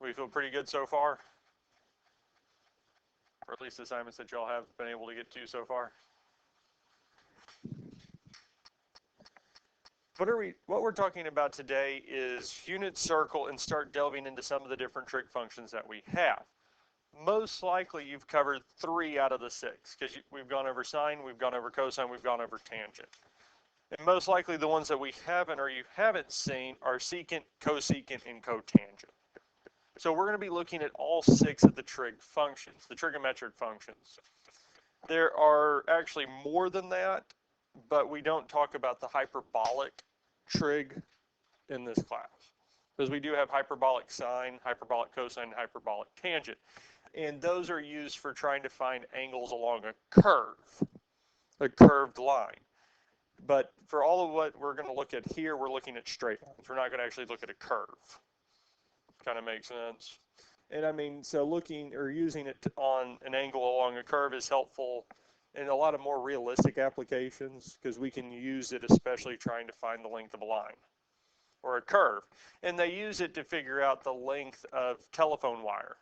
We feel pretty good so far? Or at least assignments that y'all have been able to get to so far? What we're talking about today is unit circle and start delving into some of the different trig functions that we have. Most likely you've covered 3 out of the 6 because we've gone over sine, we've gone over cosine, we've gone over tangent. And most likely the ones that we haven't or you haven't seen are secant, cosecant, and cotangent. So we're going to be looking at all 6 of the trig functions, the trigonometric functions. There are actually more than that, but we don't talk about the hyperbolic trig in this class because we do have hyperbolic sine, hyperbolic cosine, and hyperbolic tangent. And those are used for trying to find angles along a curved line. But for all of what we're going to look at here, we're looking at straight lines. We're not going to actually look at a curve. Kind of makes sense. And I mean, so looking or using it on an angle along a curve is helpful in a lot of more realistic applications because we can use it especially trying to find the length of a line or a curve. And they use it to figure out the length of telephone wire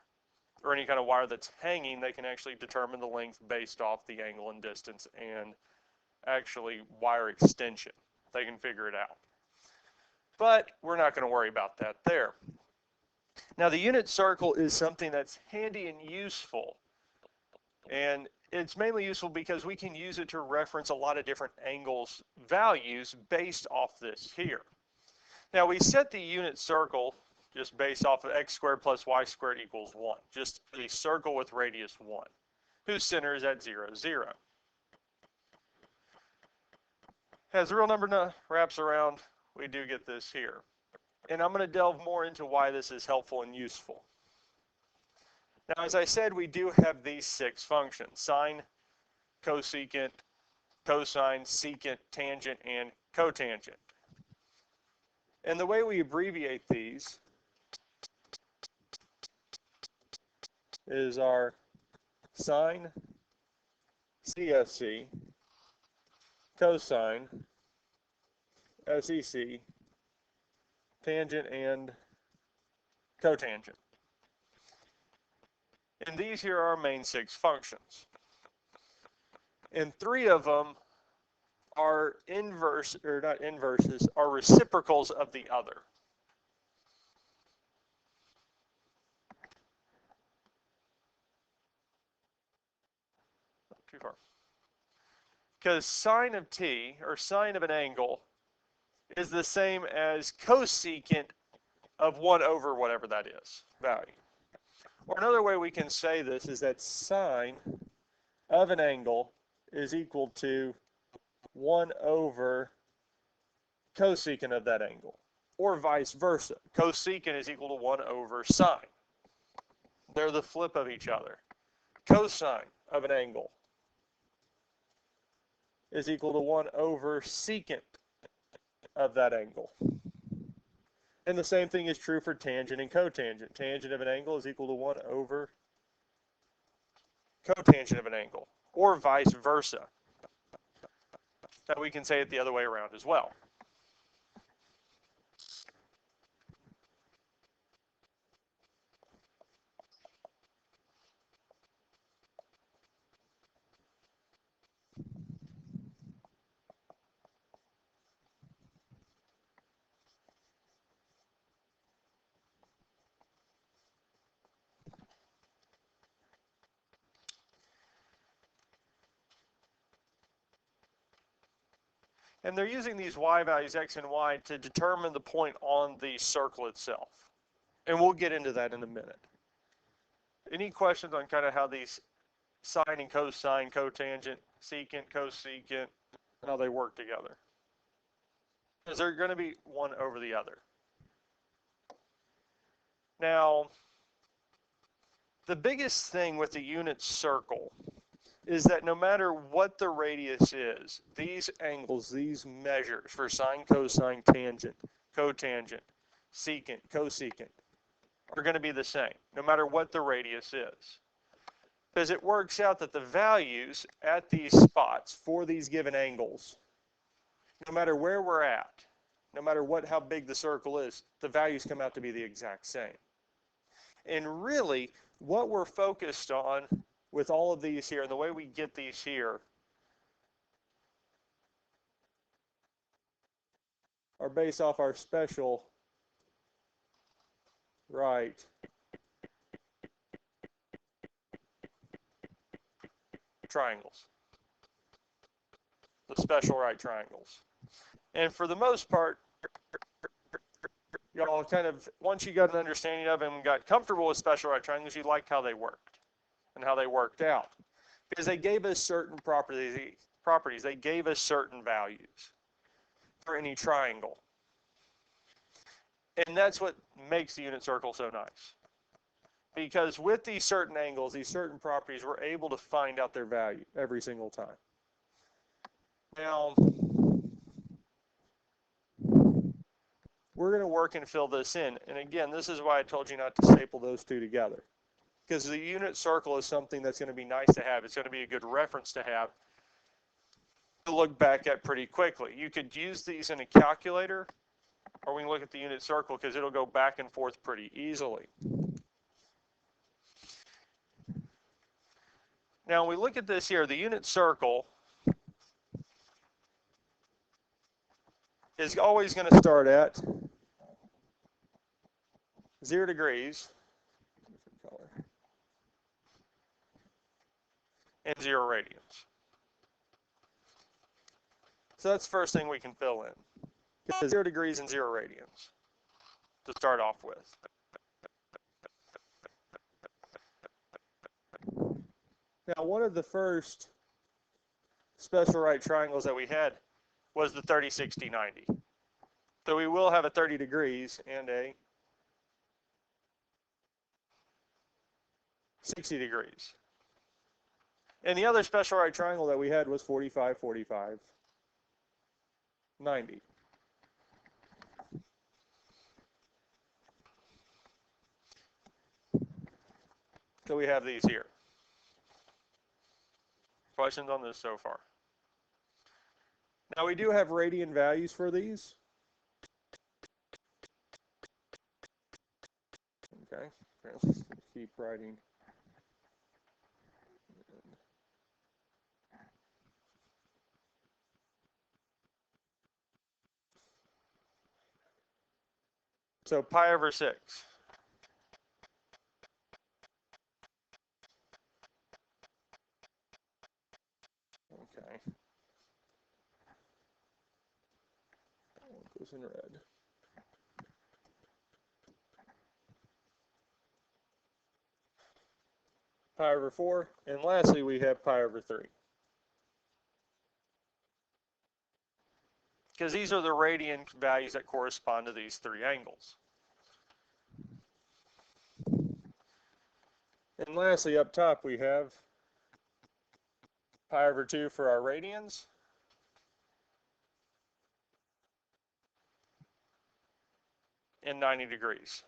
or any kind of wire that's hanging. They can actually determine the length based off the angle and distance and actually wire extension. They can figure it out. But we're not going to worry about that there. Now the unit circle is something that's handy and useful, and it's mainly useful because we can use it to reference a lot of different angles values based off this here. Now we set the unit circle just based off of x squared plus y squared equals 1, just a circle with radius 1, whose center is at 0, 0. As the real number wraps around, we do get this here. And I'm going to delve more into why this is helpful and useful. Now, as I said, we do have these 6 functions: sine, cosecant, cosine, secant, tangent, and cotangent. And the way we abbreviate these is our sine, CSC, cosine, SEC, tangent, and cotangent. And these here are our main 6 functions. And 3 of them are are reciprocals of the other. Too far. Because sine of t, or sine of an angle, is the same as cosecant of 1 over whatever that is, value. Or another way we can say this is that sine of an angle is equal to 1 over cosecant of that angle, or vice versa. Cosecant is equal to 1 over sine. They're the flip of each other. Cosine of an angle is equal to 1 over secant of that angle. And the same thing is true for tangent and cotangent. Tangent of an angle is equal to 1 over cotangent of an angle, or vice versa. Now we can say it the other way around as well. And they're using these y values, x and y, to determine the point on the circle itself. And we'll get into that in a minute. Any questions on kind of how these sine and cosine, cotangent, secant, cosecant, how they work together? Is there going to be one over the other? Now, the biggest thing with the unit circle is that no matter what the radius is, these angles, these measures for sine, cosine, tangent, cotangent, secant, cosecant, are going to be the same, no matter what the radius is. Because it works out that the values at these spots for these given angles, no matter where we're at, no matter how big the circle is, the values come out to be the exact same. And really, what we're focused on with all of these here, and the way we get these here, are based off our special right triangles, the special right triangles. And for the most part, y'all kind of, once you got an understanding of them and got comfortable with special right triangles, you liked how they worked and how they worked out. Because they gave us certain properties. They gave us certain values for any triangle. And that's what makes the unit circle so nice. Because with these certain angles, these certain properties, we're able to find out their value every single time. Now, we're going to work and fill this in. And again, this is why I told you not to staple those two together. Because the unit circle is something that's going to be nice to have. It's going to be a good reference to have to look back at pretty quickly. You could use these in a calculator, or we can look at the unit circle because it'll go back and forth pretty easily. Now, when we look at this here, the unit circle is always going to start at 0 degrees and 0 radians. So that's the first thing we can fill in. 0 degrees and 0 radians to start off with. Now, one of the first special right triangles that we had was the 30, 60, 90. So we will have a 30 degrees and a 60 degrees. And the other special right triangle that we had was 45, 45, 90. So we have these here. Questions on this so far? Now we do have radian values for these. Okay, let's keep writing. So pi over 6. Okay. What goes in red? Pi over 4. And lastly, we have pi over 3. Because these are the radian values that correspond to these three angles. And lastly, up top, we have pi over 2 for our radians. And 90 degrees.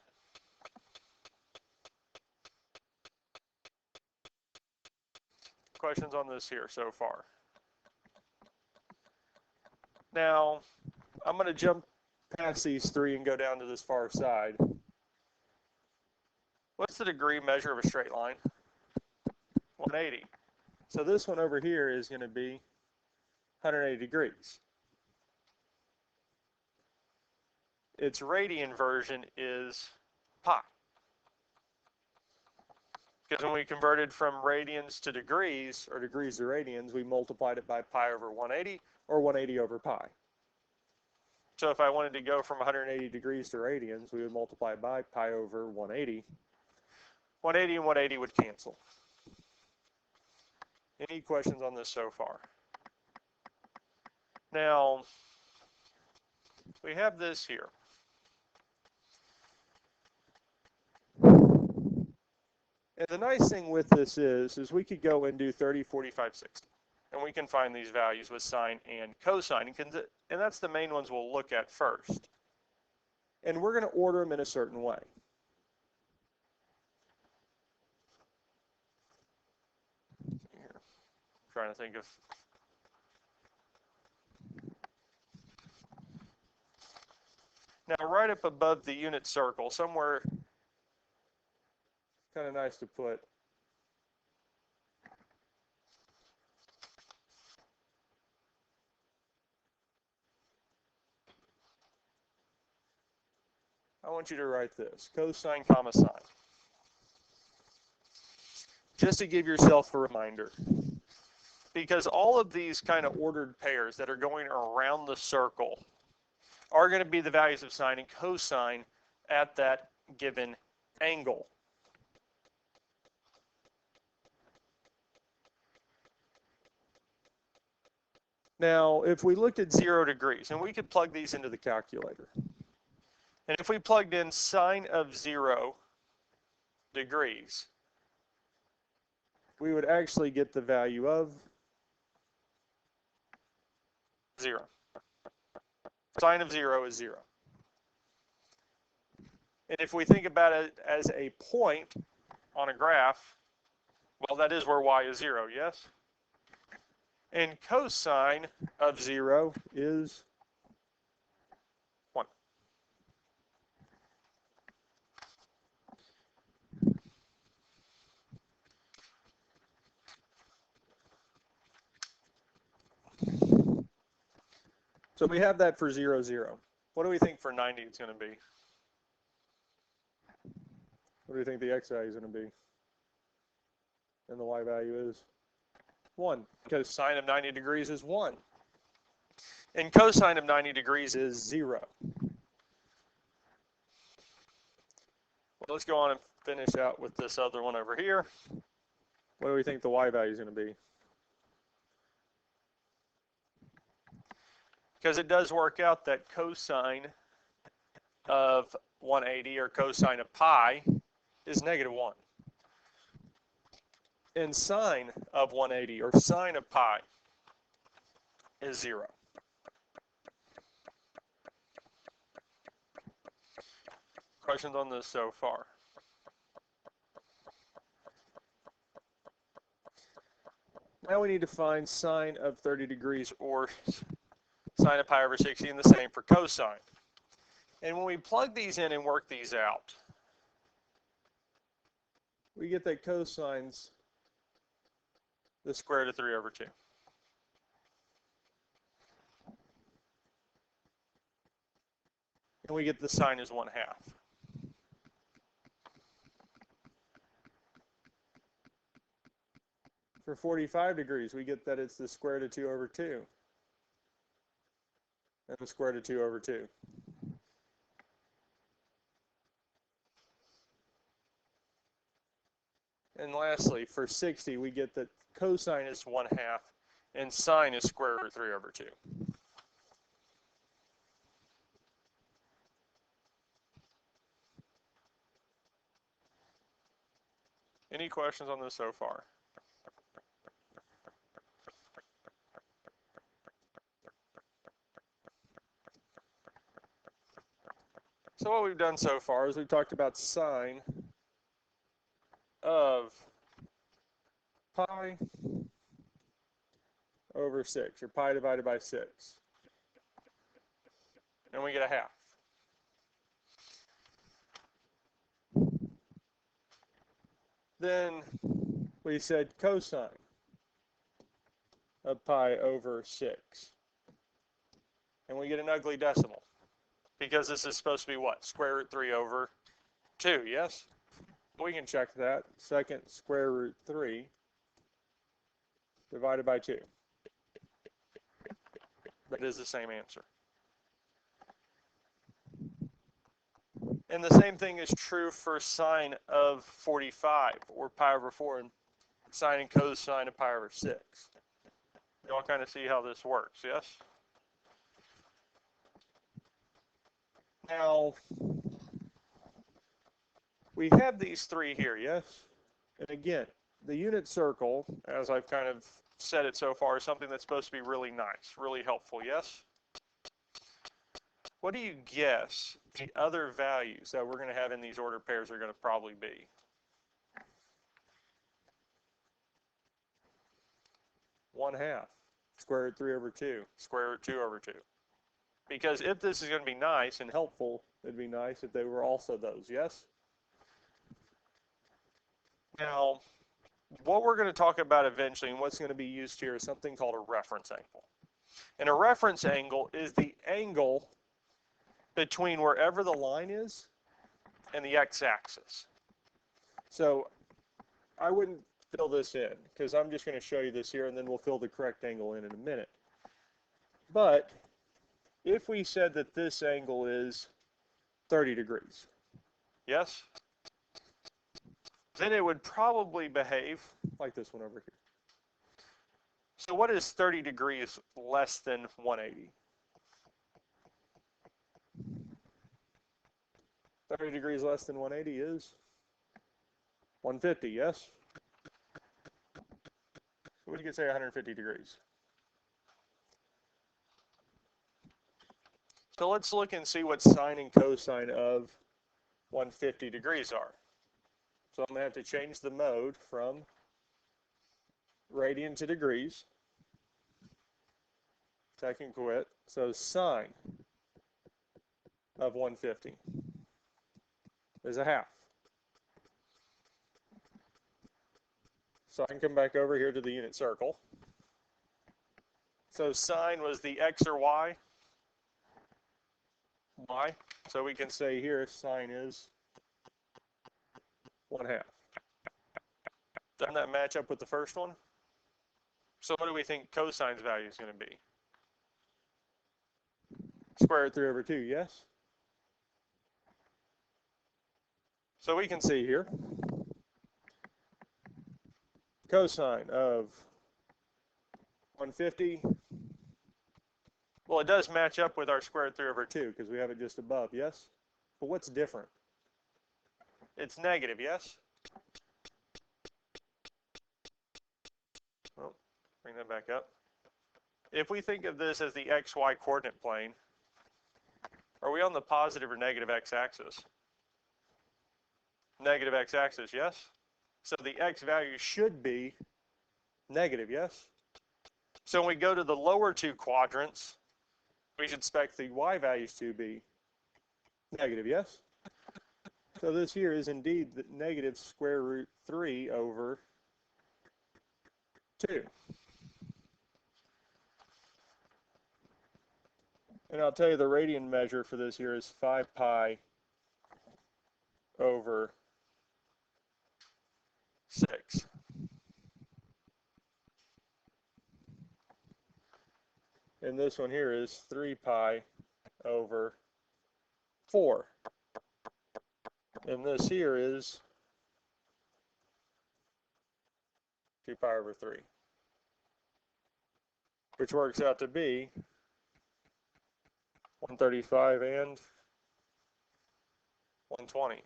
Questions on this here so far? Now, I'm going to jump past these three and go down to this far side. What's the degree measure of a straight line? 180. So this one over here is going to be 180 degrees. Its radian version is pi. Because when we converted from radians to degrees, or degrees to radians, we multiplied it by pi over 180, or 180 over pi. So if I wanted to go from 180 degrees to radians, we would multiply by pi over 180. 180 and 180 would cancel. Any questions on this so far? Now, we have this here. And the nice thing with this is we could go and do 30, 45, 60. And we can find these values with sine and cosine. And that's the main ones we'll look at first. And we're going to order them in a certain way. Here. Trying to think of... Now, right up above the unit circle, somewhere kind of nice to put. I want you to write this, cosine comma sine. Just to give yourself a reminder. Because all of these kind of ordered pairs that are going around the circle are going to be the values of sine and cosine at that given angle. Now, if we looked at 0 degrees, and we could plug these into the calculator, and if we plugged in sine of 0 degrees, we would actually get the value of 0. Sine of 0 is 0. And if we think about it as a point on a graph, well, that is where y is 0, yes? And cosine of 0 is 1. So we have that for 0, 0. What do we think for 90 it's going to be? What do you think the x value is going to be? And the y value is 1, because sine of 90 degrees is 1. And cosine of 90 degrees is 0. Well, let's go on and finish out with this other one over here. What do we think the y value is going to be? Because it does work out that cosine of 180 or cosine of pi is negative 1. And sine of 180 or sine of pi is 0. Questions on this so far? Now we need to find sine of 30 degrees or sine of pi over 60, and the same for cosine. And when we plug these in and work these out, we get that cosine's the square root of 3 over 2. And we get the sine is 1/2. For 45 degrees, we get that it's the square root of 2 over 2. And the square root of 2 over 2. And lastly, for 60, we get that cosine is 1/2 and sine is square root of 3 over 2. Any questions on this so far? So what we've done so far is we've talked about sine of pi over 6, or pi divided by 6. And we get 1/2. Then we said cosine of pi over 6. And we get an ugly decimal. Because this is supposed to be what? Square root 3 over 2, yes? We can check that. Second square root 3 divided by 2. That is the same answer. And the same thing is true for sine of 45, or pi over 4, and sine and cosine of pi over 6. You all kind of see how this works, yes? Now, we have these three here, yes? And again, the unit circle, as I've kind of said it so far, is something that's supposed to be really nice, really helpful, yes? What do you guess the other values that we're going to have in these ordered pairs are going to probably be? One half, square root 3 over 2, square root 2 over 2. Because if this is going to be nice and helpful, it'd be nice if they were also those, yes? Now, what we're going to talk about eventually and what's going to be used here is something called a reference angle. And a reference angle is the angle between wherever the line is and the x-axis. So I wouldn't fill this in because I'm just going to show you this here and then we'll fill the correct angle in a minute. But if we said that this angle is 30 degrees, yes? Then it would probably behave like this one over here. So what is 30 degrees less than 180? 30 degrees less than 180 is 150, yes? So we could say 150 degrees. So let's look and see what sine and cosine of 150 degrees are. So I'm going to have to change the mode from radian to degrees. So I can quit. So sine of 150 is a half. So I can come back over here to the unit circle. So sine was the x or y? Y. So we can say here sine is 1/2. Doesn't that match up with the first one? So what do we think cosine's value is going to be? Square root 3 over 2, yes? So we can see here cosine of 150. Well, it does match up with our square root 3 over 2 because we have it just above, yes? But what's different? It's negative, yes? Oh, bring that back up. If we think of this as the xy coordinate plane, are we on the positive or negative x-axis? Negative x-axis, yes? So the x value should be negative, yes? So when we go to the lower two quadrants, we should expect the y values to be negative, yes? So this here is indeed the negative square root 3 over 2. And I'll tell you the radian measure for this here is 5 pi over 6. And this one here is 3 pi over 4. And this here is 2 pi over 3, which works out to be 135 and 120.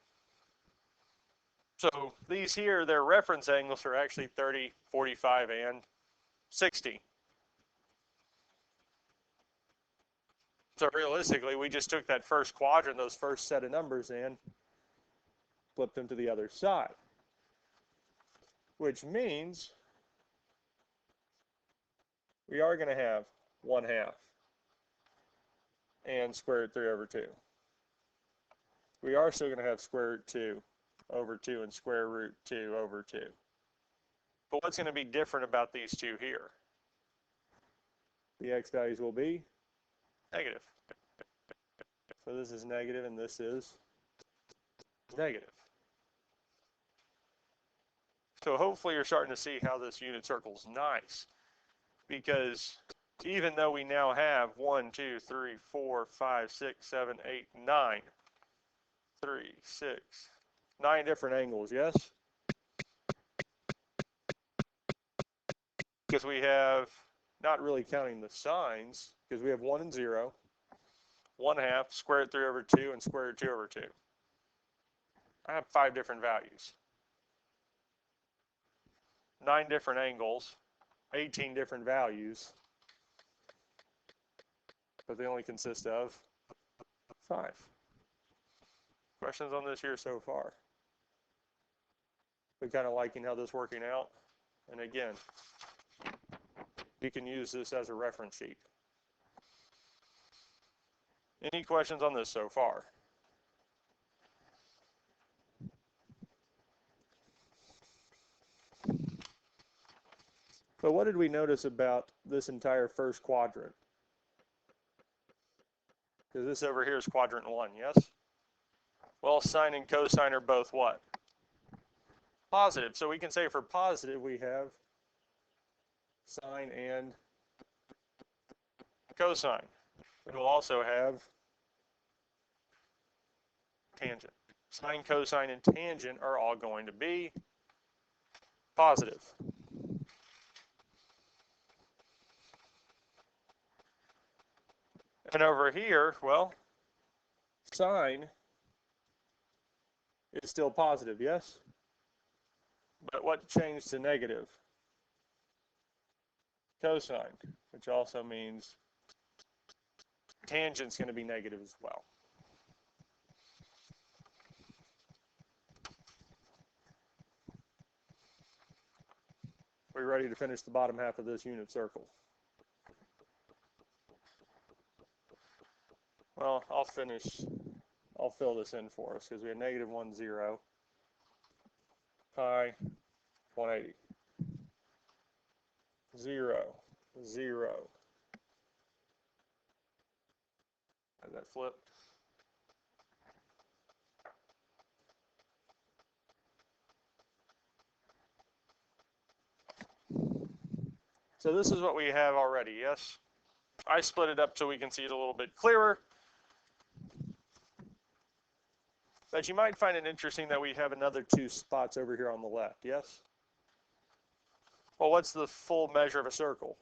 So these here, their reference angles are actually 30, 45, and 60. So realistically, we just took that first quadrant, those first set of numbers, and flipped them to the other side. Which means we are going to have 1/2 and square root 3 over 2. We are still going to have square root 2 over 2 and square root 2 over 2. But what's going to be different about these two here? The x values will be negative. So this is negative and this is negative. So hopefully you're starting to see how this unit circle is nice. Because even though we now have 1, 2, 3, 4, 5, 6, 7, 8, 9, 3, 6, 9 different angles, yes? Because we have, not really counting the signs, because we have 1 and 0, 1/2, square root 3 over 2, and square root 2 over 2. I have 5 different values. 9 different angles, 18 different values, but they only consist of 5. Questions on this here so far? But kind of liking how this is working out. And again, you can use this as a reference sheet. Any questions on this so far? But what did we notice about this entire first quadrant? Because this over here is quadrant 1, yes? Well, sine and cosine are both what? Positive. So we can say for positive we have sine and cosine. We will also have tangent. Sine, cosine, and tangent are all going to be positive. And over here, well, sine is still positive, yes? But what changed to negative? Cosine, which also means tangent's going to be negative as well. We're ready to finish the bottom half of this unit circle. Well, I'll fill this in for us because we have negative 1, 0, pi, 180, 0, 0. Has that flipped? So this is what we have already, yes? I split it up so we can see it a little bit clearer. But you might find it interesting that we have another 2 spots over here on the left, yes? Well, what's the full measure of a circle?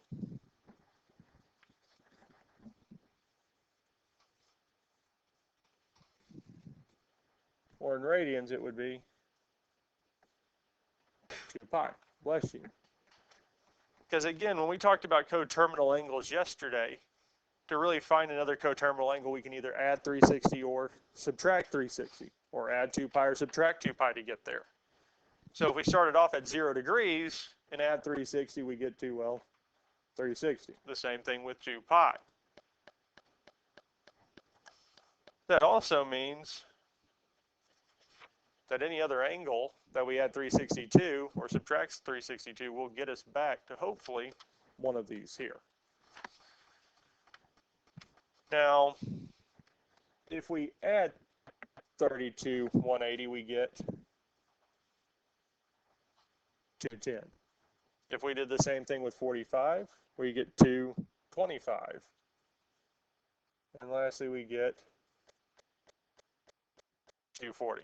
Or in radians, it would be 2 pi. Bless you. Because again, when we talked about coterminal angles yesterday, to really find another coterminal angle, we can either add 360 or subtract 360, or add 2 pi or subtract 2 pi to get there. So if we started off at 0 degrees and add 360, we get to, well, 360. The same thing with 2 pi. That also means that any other angle that we add 362 or subtracts 362 will get us back to hopefully one of these here. Now, if we add 32, 180, we get 210. If we did the same thing with 45, we get 225. And lastly, we get 240.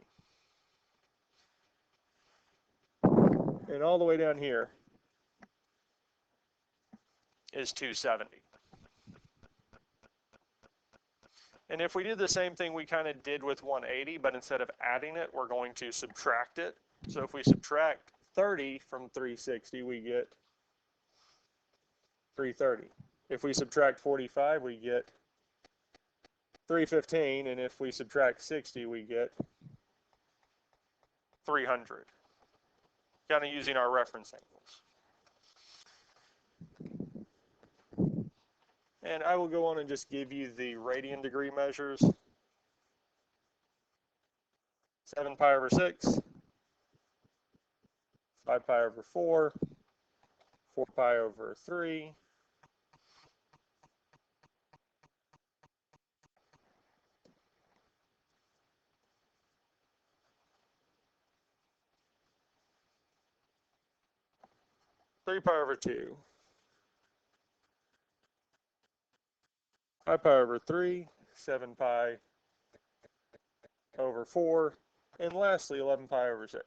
And all the way down here is 270. And if we do the same thing we kind of did with 180, but instead of adding it, we're going to subtract it. So if we subtract 30 from 360, we get 330. If we subtract 45, we get 315. And if we subtract 60, we get 300. Kind of using our reference angles. And I will go on and just give you the radian degree measures. 7 pi over 6, 5 pi over 4, 4 pi over 3, 3 pi over 2, 5 pi over 3, 7 pi over 4, and lastly 11 pi over 6.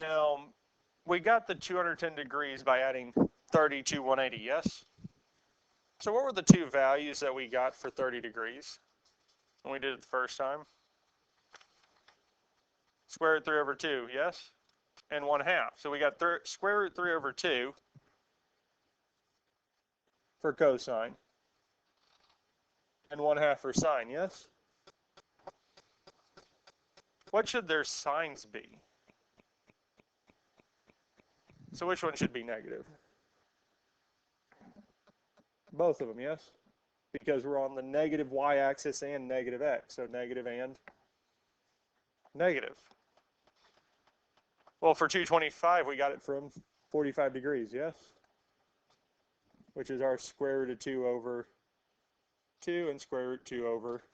Now, we got the 210 degrees by adding 30 to 180, yes? So what were the 2 values that we got for 30 degrees when we did it the first time? Square root 3 over 2, yes? And 1/2. So we got square root 3 over 2 for cosine and 1/2 for sine, yes? What should their sines be? So which one should be negative? Both of them, yes? Because we're on the negative y-axis and negative x, so negative and negative. Well, for 225, we got it from 45 degrees, yes? Which is our square root of 2 over 2 and square root 2 over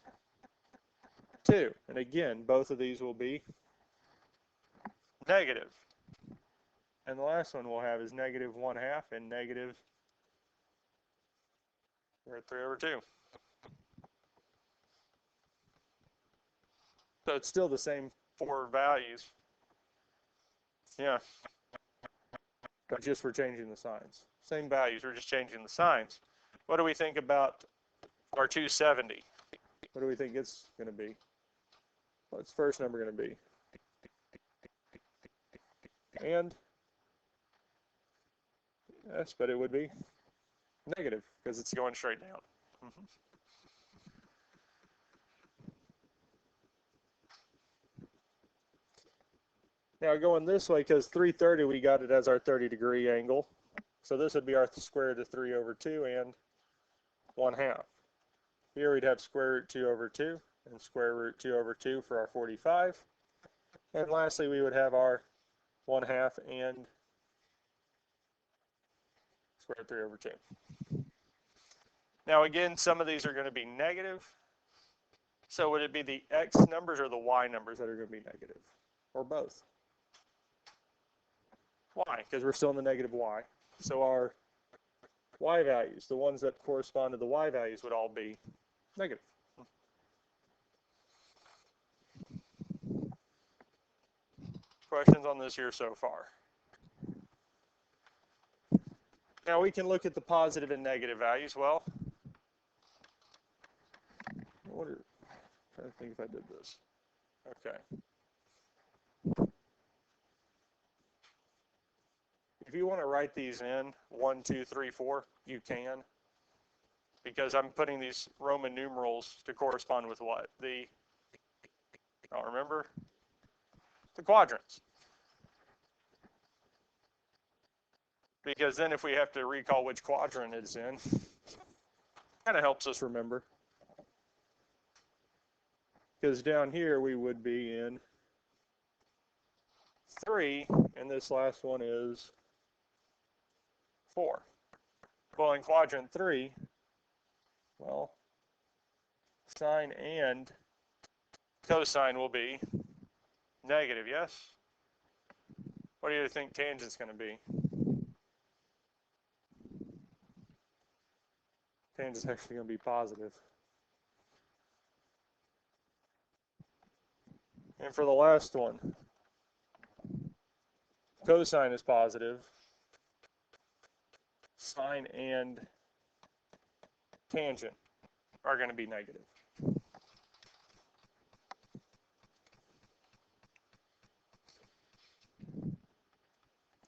2. And again, both of these will be negative. And the last one we'll have is negative 1/2 and negative root 3 over 2. So it's still the same four values. Yeah. But just we're changing the signs. Same values, we're just changing the signs. What do we think about our 270? What do we think it's going to be? What's first number going to be? And? Yes, but it would be negative because it's going straight down. Now going this way, because 330, we got it as our 30-degree angle. So this would be our square root of 3 over 2 and 1/2. Here we'd have square root 2 over 2 and square root 2 over 2 for our 45. And lastly, we would have our 1/2 and square root 3 over 2. Now again, some of these are going to be negative. So would it be the x numbers or the y numbers that are going to be negative? Or both? Why? Because we're still in the negative y. So our y values, the ones that correspond to the y values, would all be negative. Questions on this here so far? Now we can look at the positive and negative values. Well, I'm trying to think if I did this. Okay. If you want to write these in 1, 2, 3, 4, you can, because I'm putting these Roman numerals to correspond with what? I don't remember. The quadrants. Because then if we have to recall which quadrant it's in, kind of helps us remember. Because down here we would be in 3, and this last one is 4. Well, in quadrant 3, well, sine and cosine will be negative, yes? What do you think tangent's going to be? Tangent's actually going to be positive. And for the last one, cosine is positive. Sine and tangent are going to be negative.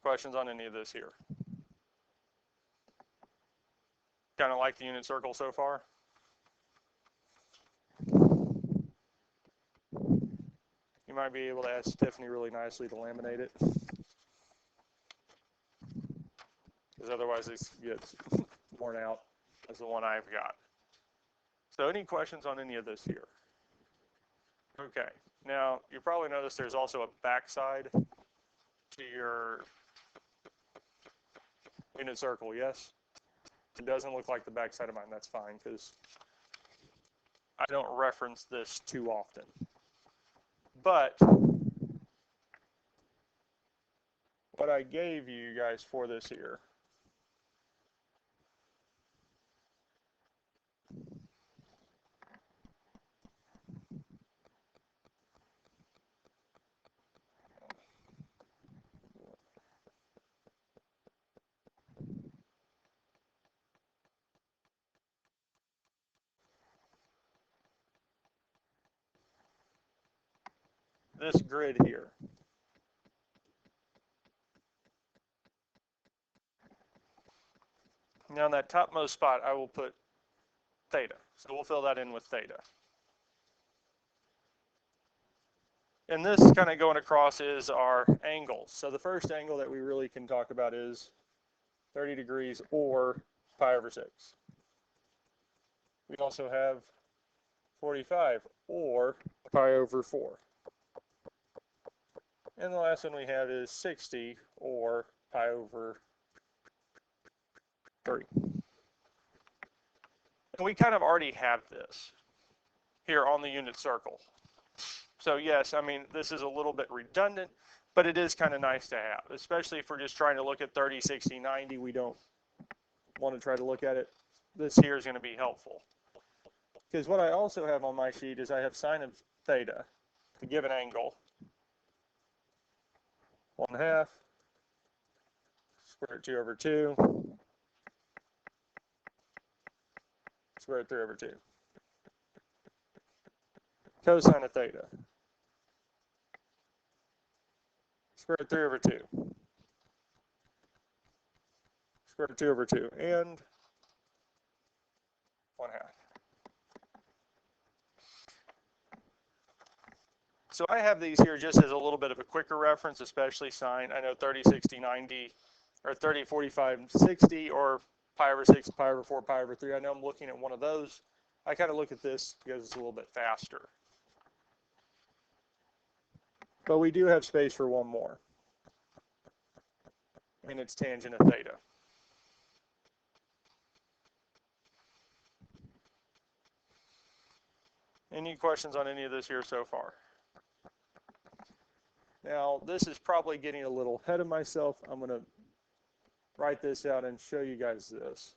Questions on any of this here? Kind of like the unit circle so far? You might be able to ask Tiffany really nicely to laminate it, because otherwise it gets worn out as the one I've got. So any questions on any of this here? Okay, now you probably noticed there's also a backside to your unit circle, yes? It doesn't look like the backside of mine, that's fine, because I don't reference this too often. But what I gave you guys for this here, this grid here. Now in that topmost spot, I will put theta. So we'll fill that in with theta. and this kind of going across is our angles. So the first angle that we really can talk about is 30 degrees or pi over 6. We also have 45 or pi over 4. And the last one we have is 60 or pi over 3. And we kind of already have this here on the unit circle. So yes, I mean, this is a little bit redundant, but it is kind of nice to have, especially if we're just trying to look at 30, 60, 90. We don't want to try to look at it. This here is going to be helpful. Because what I also have on my sheet is I have sine of theta, the given angle, 1/2 square root 2 over 2 square root 3 over 2. Cosine of theta, square root 3 over 2 square root 2 over 2, and 1/2. So I have these here just as a little bit of a quicker reference, especially sine. I know 30, 60, 90, or 30, 45, 60, or pi over 6, pi over 4, pi over 3. I know I'm looking at one of those. I kind of look at this because it's a little bit faster. But we do have space for one more. And it's tangent of theta. Any questions on any of this here so far? Now, this is probably getting a little ahead of myself. I'm going to write this out and show you guys this.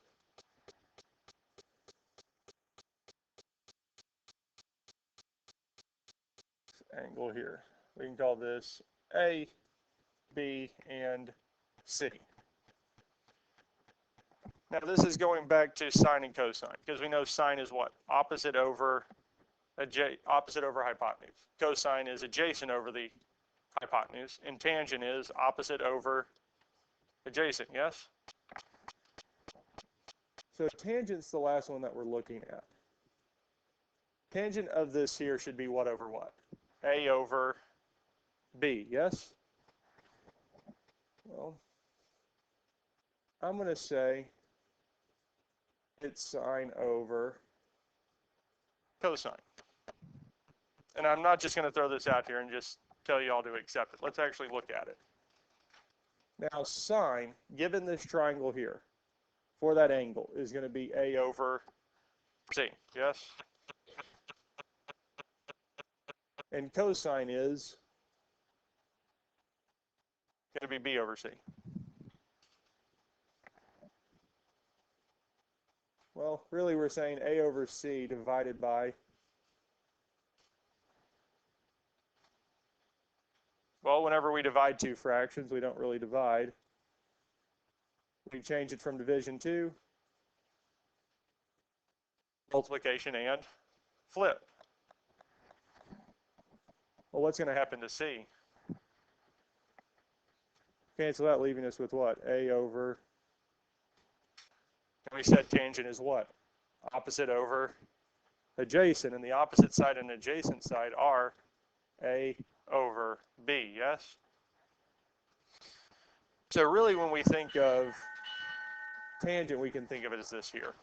Angle here. We can call this A, B, and C. Now, this is going back to sine and cosine, because we know sine is what? Opposite over hypotenuse. Cosine is adjacent over the hypotenuse, and tangent is opposite over adjacent, yes? So tangent's the last one that we're looking at. Tangent of this here should be what over what? A over B, yes? Well, I'm going to say it's sine over cosine. And I'm not just going to throw this out here and just tell you all to accept it. Let's actually look at it. Now, sine, given this triangle here, for that angle, is going to be A over C, yes? And cosine is going to be B over C. Well, really we're saying A over C divided by, well, whenever we divide two fractions, we don't really divide. We change it from division to multiplication and flip. Well, what's going to happen to C? Cancel out, leaving us with what? A over, and we said tangent is what? Opposite over adjacent, and the opposite side and adjacent side are A over B, yes? So really when we think of tangent, we can think of it as this here.